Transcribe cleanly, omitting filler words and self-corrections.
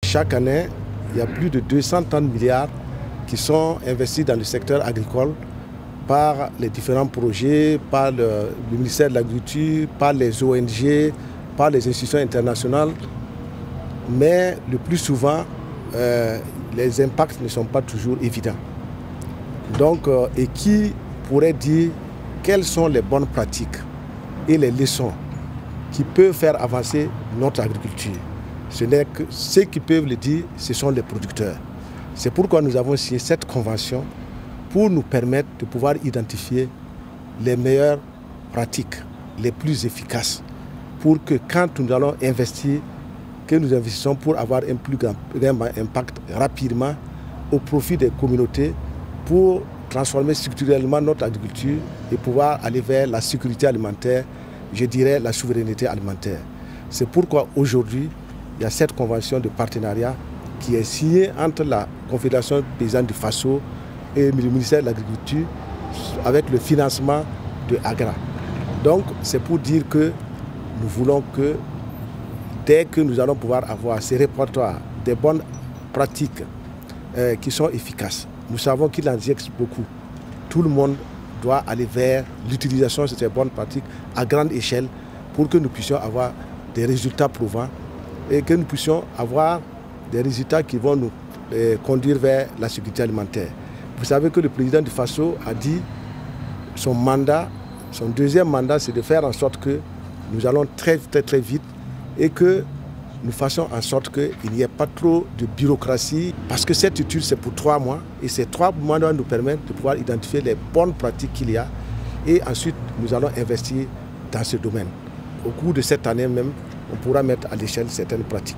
Chaque année, il y a plus de 230 milliards qui sont investis dans le secteur agricole par les différents projets, par le ministère de l'Agriculture, par les ONG, par les institutions internationales. Mais le plus souvent, les impacts ne sont pas toujours évidents. Donc, et qui pourrait dire quelles sont les bonnes pratiques et les leçons qui peuvent faire avancer notre agriculture? Ce n'est que ceux qui peuvent le dire, ce sont les producteurs. C'est pourquoi nous avons signé cette convention pour nous permettre de pouvoir identifier les meilleures pratiques, les plus efficaces, pour que quand nous allons investir, que nous investissons pour avoir un plus grand impact rapidement au profit des communautés pour transformer structurellement notre agriculture et pouvoir aller vers la sécurité alimentaire, je dirais la souveraineté alimentaire. C'est pourquoi aujourd'hui, il y a cette convention de partenariat qui est signée entre la Confédération paysanne du Faso et le ministère de l'Agriculture avec le financement de AGRA. Donc c'est pour dire que nous voulons que dès que nous allons pouvoir avoir ces répertoires des bonnes pratiques qui sont efficaces, nous savons qu'il en existe beaucoup. Tout le monde doit aller vers l'utilisation de ces bonnes pratiques à grande échelle pour que nous puissions avoir des résultats prouvants et que nous puissions avoir des résultats qui vont nous conduire vers la sécurité alimentaire. Vous savez que le président du Faso a dit son mandat, son deuxième mandat, c'est de faire en sorte que nous allons très vite et que nous fassions en sorte qu'il n'y ait pas trop de bureaucratie, parce que cette étude c'est pour 3 mois et ces 3 mois doivent nous permettre de pouvoir identifier les bonnes pratiques qu'il y a et ensuite nous allons investir dans ce domaine. Au cours de cette année même, on pourra mettre à l'échelle certaines pratiques.